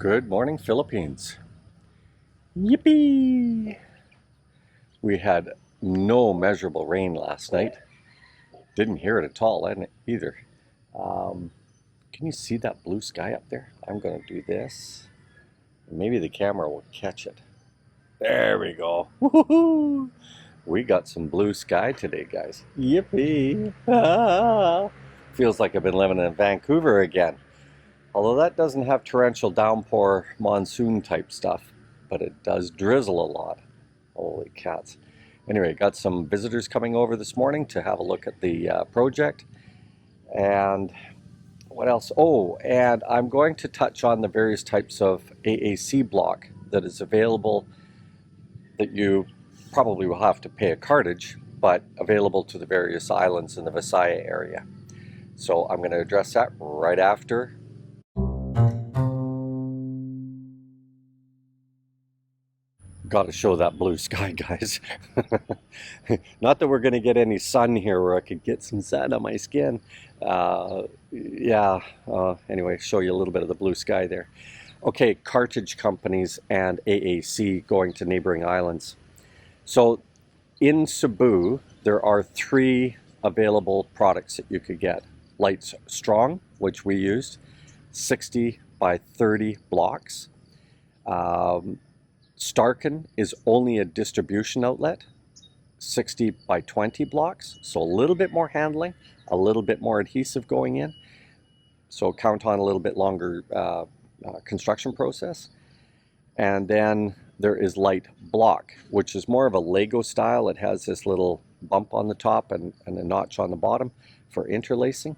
Good morning, Philippines. Yippee! We had no measurable rain last night. Didn't hear it at all either. Can you see that blue sky up there? I'm going to do this. Maybe the camera will catch it. There we go. Woohoo! We got some blue sky today, guys. Yippee! Ah! Feels like I've been living in Vancouver again. Although that doesn't have torrential downpour monsoon type stuff, but it does drizzle a lot. Holy cats. Anyway, got some visitors coming over this morning to have a look at the project. And what else? Oh, and I'm going to touch on the various types of AAC block that is available that you probably will have to pay a cartage, but available to the various islands in the Visayas area. So I'm going to address that right after. Got to show that blue sky, guys. Not that we're going to get any sun here where I could get some sun on my skin. Anyway, show you a little bit of the blue sky there. Okay, cartage companies and AAC going to neighboring islands. So in Cebu, there are 3 available products that you could get. Lightstrong, which we used, 60 by 30 blocks. Starken is only a distribution outlet, 60 by 20 blocks, so a little bit more handling, a little bit more adhesive going in, so count on a little bit longer construction process. And then there is Light Block, which is more of a Lego style. It has this little bump on the top and a notch on the bottom for interlacing.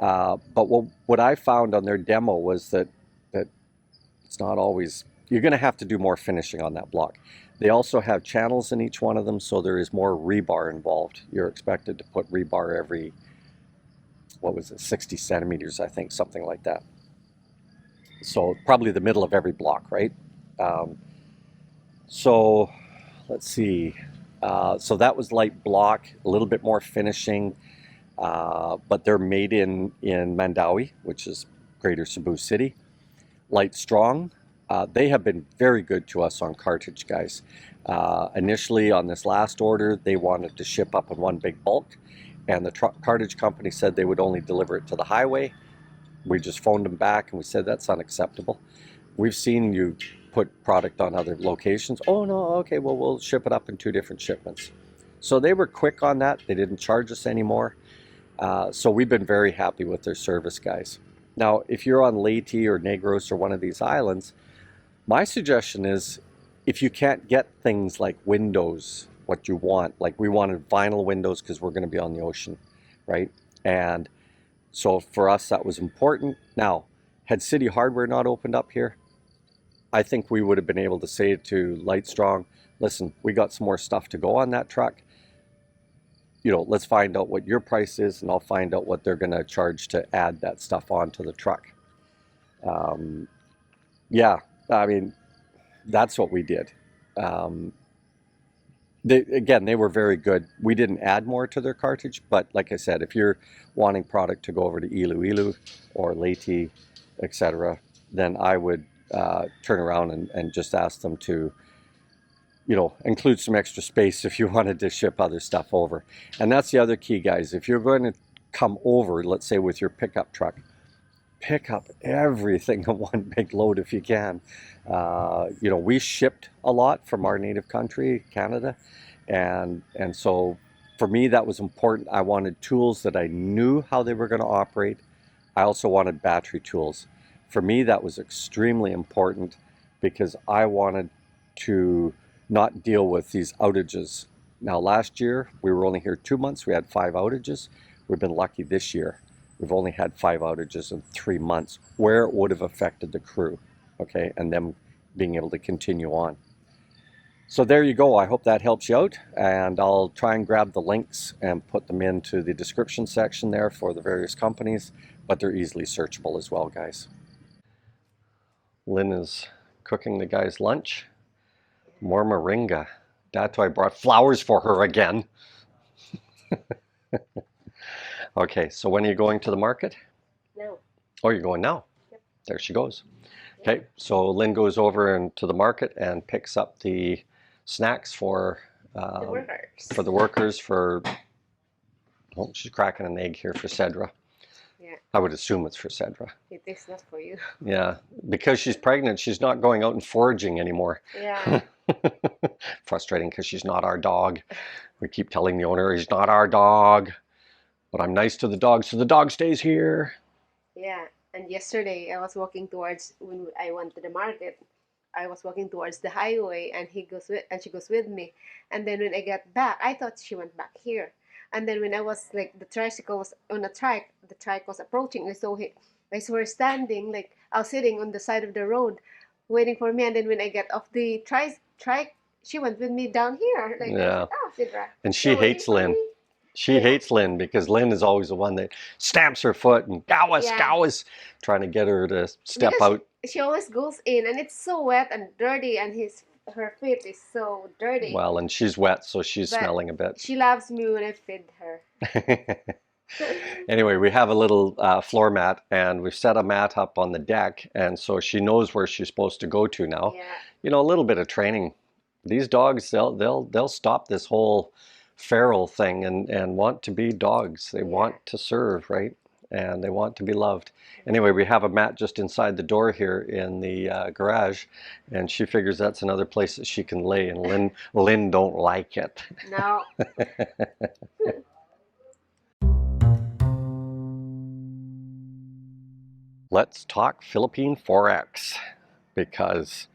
But what I found on their demo was that it's not always. You're going to have to do more finishing on that block. They also have channels in each one of them, so there is more rebar involved. You're expected to put rebar every, 60 centimeters, I think, something like that. So probably the middle of every block, right? So let's see. So that was Light Block, a little bit more finishing, but they're made in Mandawi, which is Greater Cebu City. Lightstrong. They have been very good to us on cartage, guys. Initially, on this last order, they wanted to ship up in one big bulk, and the cartage company said they would only deliver it to the highway. We just phoned them back, and we said, that's unacceptable. We've seen you put product on other locations. Oh, no, okay, well, we'll ship it up in 2 different shipments. So they were quick on that. They didn't charge us anymore. So we've been very happy with their service, guys. Now, if you're on Leyte or Negros or one of these islands, my suggestion is, if you can't get things like windows, what you want, like we wanted vinyl windows because we're going to be on the ocean, right? And so for us, that was important. Now, had City Hardware not opened up here, I think we would have been able to say to Lightstrong, listen, we got some more stuff to go on that truck. You know, let's find out what your price is, and I'll find out what they're going to charge to add that stuff onto the truck. Yeah. I mean, that's what we did. They were very good. We didn't add more to their cartage, but like I said, if you're wanting product to go over to Iloilo or Leyte, etc., then I would turn around and just ask them to, include some extra space if you wanted to ship other stuff over. And that's the other key, guys. If you're going to come over, let's say with your pickup truck, pick up everything in one big load if you can. We shipped a lot from our native country, Canada, and so for me that was important. I wanted tools that I knew how they were going to operate. I also wanted battery tools. For me, that was extremely important because I wanted to not deal with these outages. Now, last year we were only here 2 months. We had 5 outages. We've been lucky this year. We've only had 5 outages in 3 months where it would have affected the crew, okay, and them being able to continue on. So there you go. I hope that helps you out, and I'll try and grab the links and put them into the description section there for the various companies, but they're easily searchable as well, guys. Lynn is cooking the guys' lunch. More moringa. That's why I brought flowers for her again. Okay, so when are you going to the market? No. Oh, you're going now? Yep. There she goes. Okay, so Lynn goes over into the market and picks up the snacks for the workers for, well, she's cracking an egg here for Cedra. Yeah. I would assume it's for Cedra. It is not for you. Yeah, because she's pregnant, she's not going out and foraging anymore. Yeah. Frustrating because she's not our dog. We keep telling the owner he's not our dog, but I'm nice to the dog, so the dog stays here. Yeah. And yesterday I was walking towards, when I went to the market, I was walking towards the highway, and she goes with me. And then when I got back, I thought she went back here. And then when I was like, the tricycle was on a trike, the trike was approaching. I saw her standing, like I was sitting on the side of the road, waiting for me. And then when I get off the trike, she went with me down here. Like, Yeah. I said, oh, Sidra. And she hates Lynn. She hates Lynn because Lynn is always the one that stamps her foot and gowas, trying to get her to step out. She always goes in, and it's so wet and dirty, and her feet is so dirty. Well, and she's wet, so she's smelling a bit. She loves me when I feed her. Anyway, we have a little floor mat, and we've set a mat up on the deck, and so she knows where she's supposed to go to now. Yeah. You know, a little bit of training. These dogs, they'll stop this whole feral thing and want to be dogs. They want to serve, right? And they want to be loved. Anyway, we have a mat just inside the door here in the garage, and she figures that's another place that she can lay, and Lynn don't like it. No. Let's talk Philippine Forex, because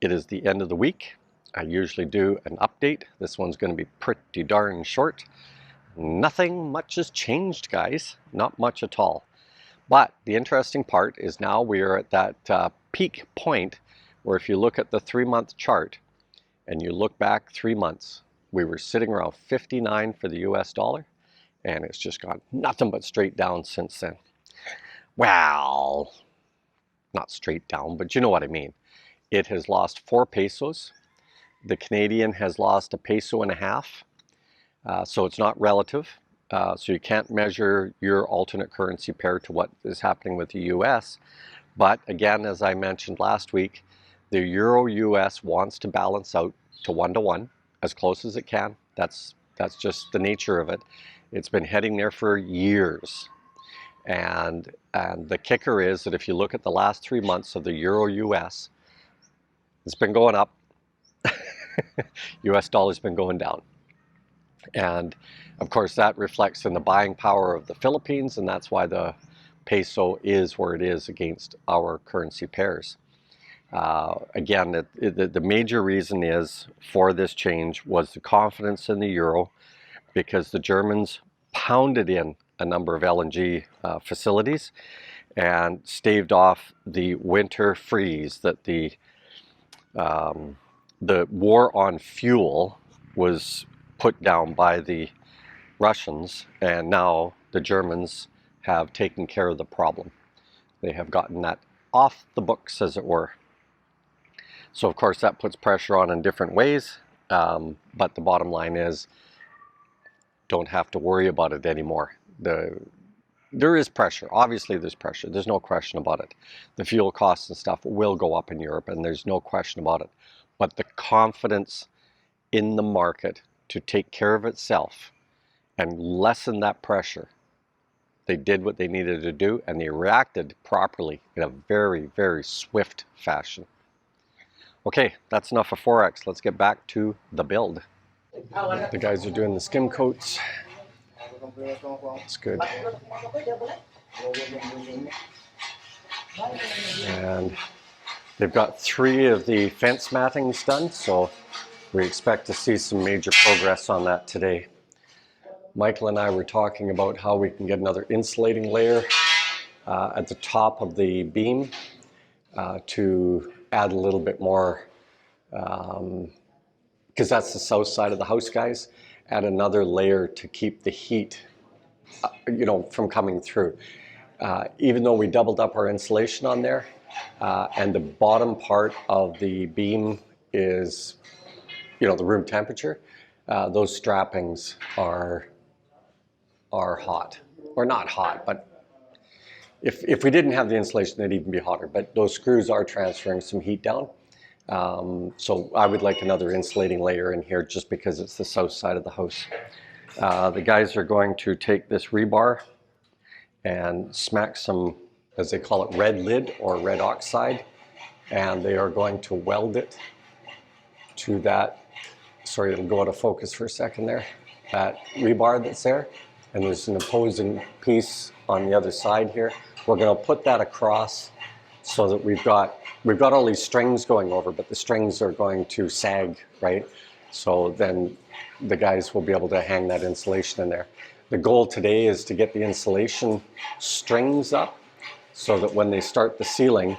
it is the end of the week. I usually do an update. This one's going to be pretty darn short. Nothing much has changed, guys. Not much at all. But the interesting part is now we are at that peak point where if you look at the 3-month chart and you look back 3 months, we were sitting around 59 for the US dollar, and it's just gone nothing but straight down since then. Well, not straight down, but you know what I mean. It has lost 4 pesos. The Canadian has lost a peso and a half. So it's not relative. So you can't measure your alternate currency pair to what is happening with the US. But again, as I mentioned last week, the Euro-US wants to balance out to 1-to-1 as close as it can. That's just the nature of it. It's been heading there for years. And the kicker is that if you look at the last 3 months of the Euro-US, it's been going up. US dollar's been going down. And of course that reflects in the buying power of the Philippines, and that's why the peso is where it is against our currency pairs. Again, the major reason is for this change was the confidence in the euro, because the Germans pounded in a number of LNG facilities and staved off the winter freeze that the war on fuel was put down by the Russians, and now the Germans have taken care of the problem. They have gotten that off the books, as it were. So of course that puts pressure on in different ways, but the bottom line is, don't have to worry about it anymore. There is pressure. Obviously there's pressure. There's no question about it. The fuel costs and stuff will go up in Europe, and there's no question about it. But the confidence in the market to take care of itself and lessen that pressure, they did what they needed to do, and they reacted properly in a very, very swift fashion. Okay, that's enough of Forex. Let's get back to the build. The guys are doing the skim coats. It's good. And they've got 3 of the fence mattings done, so we expect to see some major progress on that today. Michael and I were talking about how we can get another insulating layer at the top of the beam to add a little bit more, because that's the south side of the house, guys. Add another layer to keep the heat, from coming through. Even though we doubled up our insulation on there, and the bottom part of the beam is, the room temperature, those strappings are hot, or not hot, but if we didn't have the insulation, they'd even be hotter, but those screws are transferring some heat down. So I would like another insulating layer in here just because it's the south side of the house. The guys are going to take this rebar and smack some, as they call it, red lid or red oxide, and they are going to weld it to that, sorry, it'll go out of focus for a second there, that rebar that's there, and there's an opposing piece on the other side here. We're going to put that across so that we've got all these strings going over, but the strings are going to sag, right? So then the guys will be able to hang that insulation in there. The goal today is to get the insulation strings up so that when they start the ceiling,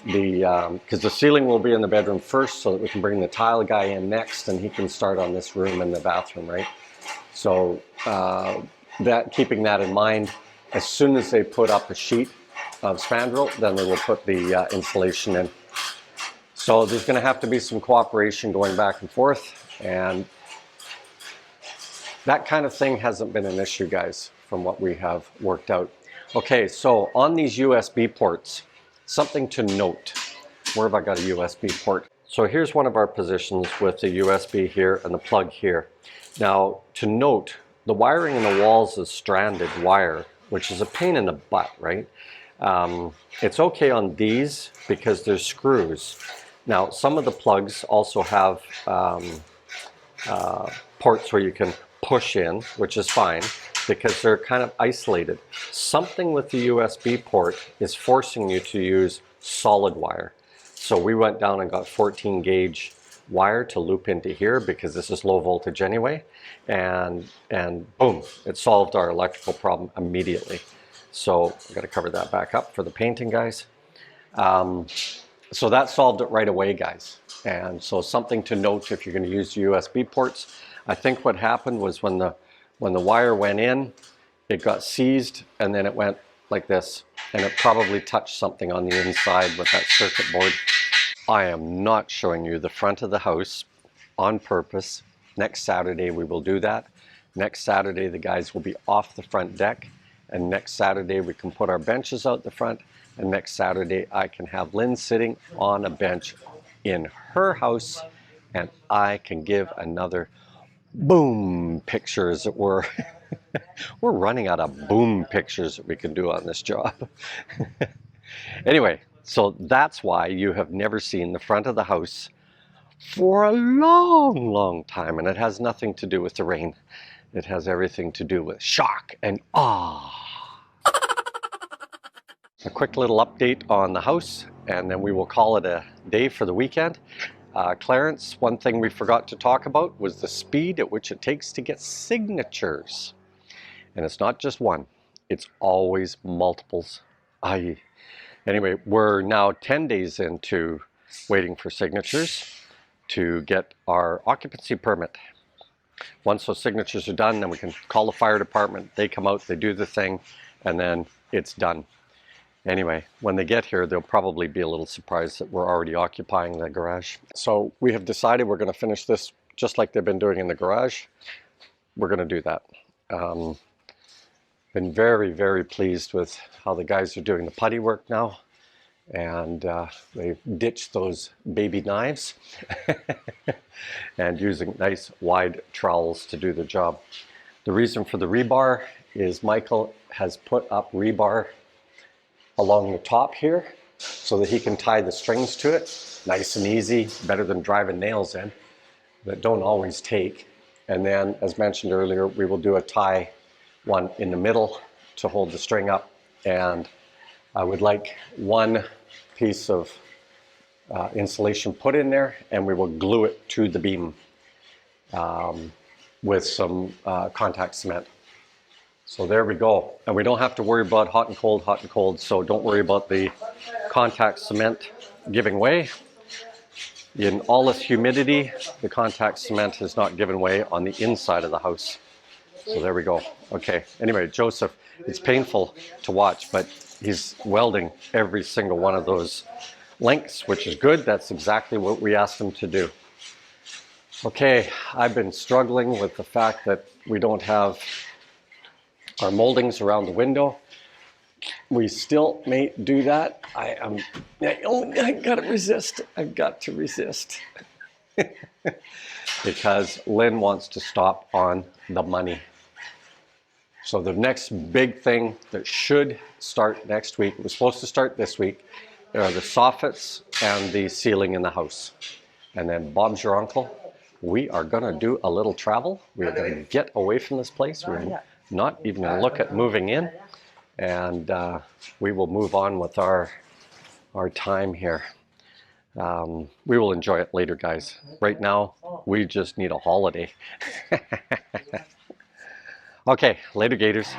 because the ceiling will be in the bedroom first, so that we can bring the tile guy in next and he can start on this room and the bathroom, right? So keeping that in mind, as soon as they put up a sheet of spandrel, then they will put the insulation in. So there's going to have to be some cooperation going back and forth, and that kind of thing hasn't been an issue, guys, from what we have worked out. Okay, so on these USB ports, something to note. Where have I got a USB port? So here's one of our positions with the USB here and the plug here. Now, to note, the wiring in the walls is stranded wire, which is a pain in the butt, right? It's okay on these because there's screws. Now, some of the plugs also have ports where you can push in, which is fine because they're kind of isolated. Something with the USB port is forcing you to use solid wire. So we went down and got 14 gauge wire to loop into here because this is low voltage anyway, and boom, it solved our electrical problem immediately. So I've got to cover that back up for the painting, guys. So that solved it right away, guys. And so something to note if you're going to use USB ports. I think what happened was when the wire went in, it got seized and then it went like this, and it probably touched something on the inside with that circuit board. I am not showing you the front of the house on purpose. Next Saturday we will do that. Next Saturday the guys will be off the front deck, and next Saturday we can put our benches out the front, and next Saturday I can have Lynn sitting on a bench in her house and I can give another boom picture, as it were. We're running out of boom pictures that we can do on this job. Anyway, so that's why you have never seen the front of the house for a long time, and it has nothing to do with the rain. It has everything to do with shock and awe. A quick little update on the house, and then we will call it a day for the weekend. Clarence, one thing we forgot to talk about was the speed at which it takes to get signatures. And it's not just one, it's always multiples. Anyway, we're now 10 days into waiting for signatures to get our occupancy permit. Once those signatures are done, then we can call the fire department. They come out, they do the thing, and then it's done. Anyway, when they get here, they'll probably be a little surprised that we're already occupying the garage. So we have decided we're going to finish this just like they've been doing in the garage. We're going to do that. Been very pleased with how the guys are doing the putty work now. And they've ditched those baby knives and using nice wide trowels to do the job. The reason for the rebar is Michael has put up rebar along the top here so that he can tie the strings to it. Nice and easy, better than driving nails in that don't always take. And then, as mentioned earlier, we will do a tie one in the middle to hold the string up. And I would like one piece of insulation put in there, and we will glue it to the beam with some contact cement. So there we go. And we don't have to worry about hot and cold, so don't worry about the contact cement giving way. In all this humidity, the contact cement is not giving way on the inside of the house. So there we go. Okay, anyway, Joseph, it's painful to watch, but he's welding every single one of those lengths, which is good. That's exactly what we asked him to do. Okay, I've been struggling with the fact that we don't have our moldings around the window. we still may do that. I gotta resist. I've got to resist. Because Lynn wants to stop on the money. So the next big thing that should start next week, it was supposed to start this week, are the soffits and the ceiling in the house. And then Bob's your uncle. We are gonna do a little travel. We're gonna get away from this place. We're not even gonna look at moving in. And we will move on with our time here. We will enjoy it later, guys. Right now, we just need a holiday. Okay, later, Gators.